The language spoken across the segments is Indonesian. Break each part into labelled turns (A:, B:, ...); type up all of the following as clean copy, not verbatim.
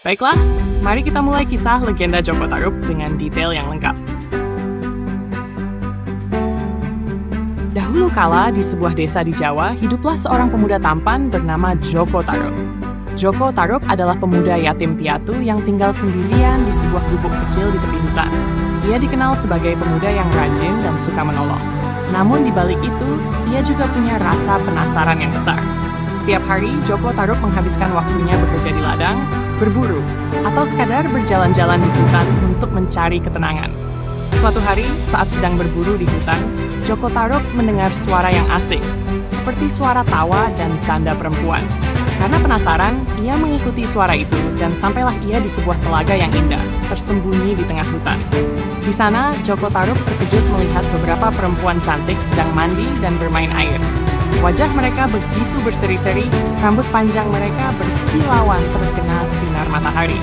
A: Baiklah, mari kita mulai kisah legenda Joko Tarub dengan detail yang lengkap. Dahulu kala di sebuah desa di Jawa, hiduplah seorang pemuda tampan bernama Joko Tarub. Joko Tarub adalah pemuda yatim piatu yang tinggal sendirian di sebuah gubuk kecil di tepi hutan. Ia dikenal sebagai pemuda yang rajin dan suka menolong. Namun di balik itu, ia juga punya rasa penasaran yang besar. Setiap hari, Joko Tarub menghabiskan waktunya bekerja di ladang, berburu, atau sekadar berjalan-jalan di hutan untuk mencari ketenangan. Suatu hari, saat sedang berburu di hutan, Joko Tarub mendengar suara yang asing, seperti suara tawa dan canda perempuan. Karena penasaran, ia mengikuti suara itu dan sampailah ia di sebuah telaga yang indah, tersembunyi di tengah hutan. Di sana, Joko Tarub terkejut melihat beberapa perempuan cantik sedang mandi dan bermain air. Wajah mereka begitu berseri-seri, rambut panjang mereka berkilauan terkena sinar matahari.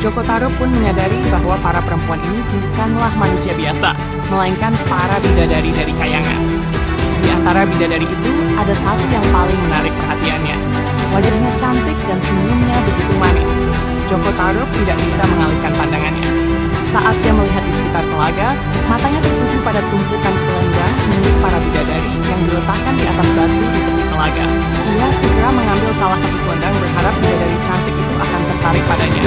A: Joko Tarub pun menyadari bahwa para perempuan ini bukanlah manusia biasa, melainkan para bidadari dari kayangan. Di antara bidadari itu, ada satu yang paling menarik perhatiannya. Wajahnya cantik dan senyumnya begitu manis. Joko Tarub tidak bisa mengalihkan pandangannya. Saat dia melihat di sekitar telaga, matanya tertuju pada tumpukan selendang milik para bidadari yang diletakkan di atas batu di tepi telaga. Ia segera mengambil salah satu selendang berharap bidadari cantik itu akan tertarik padanya,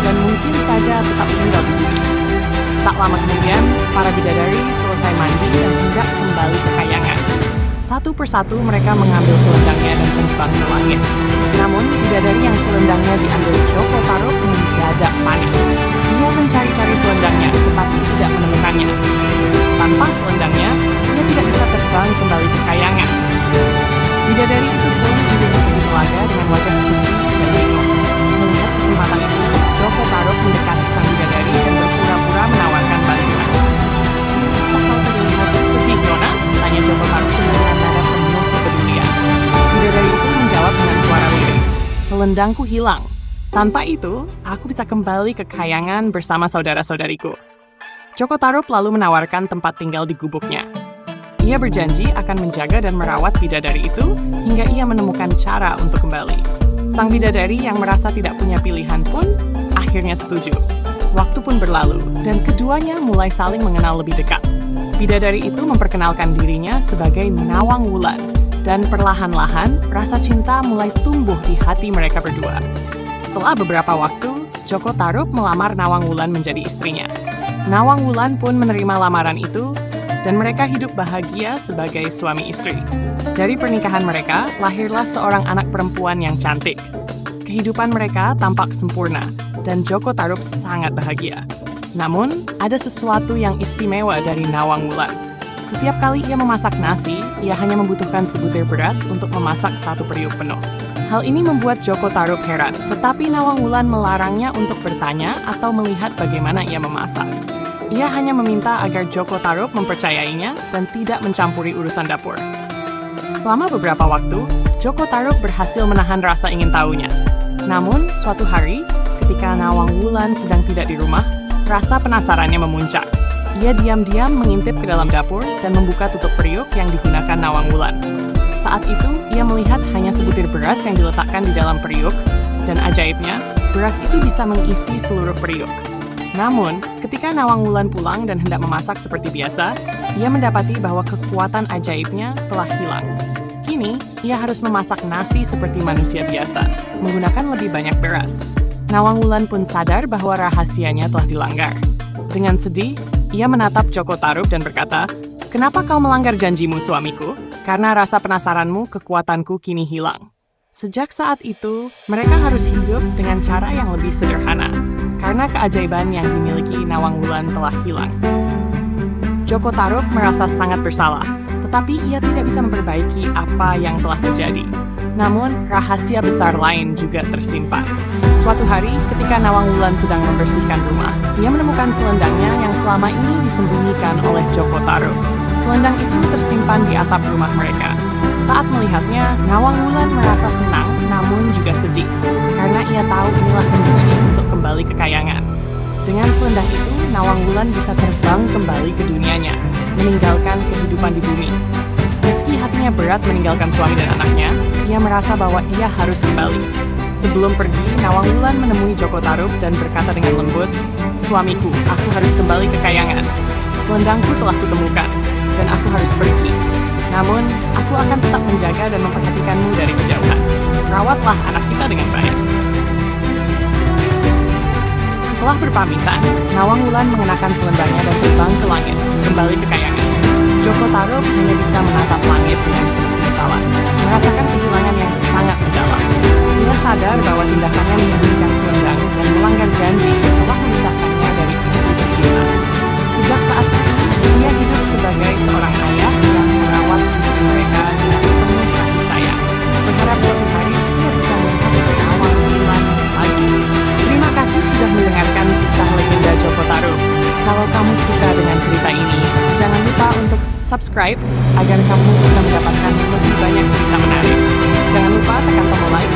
A: dan mungkin saja tetap tinggal di bumi. Tak lama kemudian, para bidadari selesai mandi dan hendak kembali ke kayangan. Satu persatu mereka mengambil selendangnya dan terbang ke langit. Namun, bidadari yang selendangnya diambil Joko Tarub mendadak panik. Ia mencari-cari selendangnya, tetapi tidak menemukannya. Tanpa selendangnya, ia tidak bisa terbang kembali ke kayangan. Bidadari itu pun duduk di telaga dengan wajah sedih dan bingung. Melihat kesempatan itu, Joko Tarub mendekati sang bidadari dan berpura-pura menawarkan bantuan. "Kok kau terlihat sedih, Nona?" tanya Joko Tarub dengan nada penuh kepedulian. Bidadari itu menjawab dengan suara lirih, "Selendangku hilang. Tanpa itu, aku bisa kembali ke kayangan bersama saudara-saudariku." Joko Tarub lalu menawarkan tempat tinggal di gubuknya. Ia berjanji akan menjaga dan merawat bidadari itu hingga ia menemukan cara untuk kembali. Sang bidadari yang merasa tidak punya pilihan pun akhirnya setuju. Waktu pun berlalu, dan keduanya mulai saling mengenal lebih dekat. Bidadari itu memperkenalkan dirinya sebagai Nawang Wulan, dan perlahan-lahan rasa cinta mulai tumbuh di hati mereka berdua. Setelah beberapa waktu, Joko Tarub melamar Nawang Wulan menjadi istrinya. Nawang Wulan pun menerima lamaran itu, dan mereka hidup bahagia sebagai suami istri. Dari pernikahan mereka, lahirlah seorang anak perempuan yang cantik. Kehidupan mereka tampak sempurna, dan Joko Tarub sangat bahagia. Namun, ada sesuatu yang istimewa dari Nawang Wulan. Setiap kali ia memasak nasi, ia hanya membutuhkan sebutir beras untuk memasak satu periuk penuh. Hal ini membuat Joko Tarub heran, tetapi Nawang Wulan melarangnya untuk bertanya atau melihat bagaimana ia memasak. Ia hanya meminta agar Joko Tarub mempercayainya dan tidak mencampuri urusan dapur. Selama beberapa waktu, Joko Tarub berhasil menahan rasa ingin tahunya. Namun, suatu hari, ketika Nawang Wulan sedang tidak di rumah, rasa penasarannya memuncak. Ia diam-diam mengintip ke dalam dapur dan membuka tutup periuk yang digunakan Nawang Wulan. Saat itu, ia melihat hanya sebutir beras yang diletakkan di dalam periuk, dan ajaibnya, beras itu bisa mengisi seluruh periuk. Namun, ketika Nawang Wulan pulang dan hendak memasak seperti biasa, ia mendapati bahwa kekuatan ajaibnya telah hilang. Kini, ia harus memasak nasi seperti manusia biasa, menggunakan lebih banyak beras. Nawang Wulan pun sadar bahwa rahasianya telah dilanggar. Dengan sedih, ia menatap Joko Tarub dan berkata, "Kenapa kau melanggar janjimu, suamiku? Karena rasa penasaranmu, kekuatanku kini hilang." Sejak saat itu, mereka harus hidup dengan cara yang lebih sederhana, karena keajaiban yang dimiliki Nawang Wulan telah hilang. Joko Tarub merasa sangat bersalah, tetapi ia tidak bisa memperbaiki apa yang telah terjadi. Namun, rahasia besar lain juga tersimpan. Suatu hari, ketika Nawang Wulan sedang membersihkan rumah, ia menemukan selendangnya yang selama ini disembunyikan oleh Joko Tarub. Selendang itu tersimpan di atap rumah mereka. Saat melihatnya, Nawang Wulan merasa senang namun juga sedih, karena ia tahu inilah kunci untuk kembali ke kayangan. Dengan selendang itu, Nawang Wulan bisa terbang kembali ke dunianya, meninggalkan kehidupan di bumi. Meski hatinya berat meninggalkan suami dan anaknya, ia merasa bahwa ia harus kembali. Sebelum pergi, Nawang Wulan menemui Joko Tarub dan berkata dengan lembut, "Suamiku, aku harus kembali ke Kayangan. Selendangku telah kutemukan, dan aku harus pergi. Namun, aku akan tetap menjaga dan memperhatikanmu dari kejauhan. Rawatlah anak kita dengan baik." Setelah berpamitan, Nawang Wulan mengenakan selendangnya dan terbang ke langit, kembali ke Kayangan. Joko Tarub hanya bisa menatap langit dengan penuh penyesalan, merasakan kehilangan yang sangat mendalam. Ia sadar bahwa tindakannya menyembunyikan selendang dan melanggar janji yang telah memisahkannya dari istri tercinta. Sejak saat itu, ia hidup sebagai seorang ayah yang merawat putri mereka dengan penuh kasih sayang. Berharap suatu hari ia bisa melihat Nawang Wulan lagi. Terima kasih sudah mendengarkan kisah legenda Joko Tarub. Kalau kamu suka dengan cerita ini, jangan lupa untuk subscribe agar kamu bisa mendapatkan lebih banyak cerita menarik. Jangan lupa tekan tombol like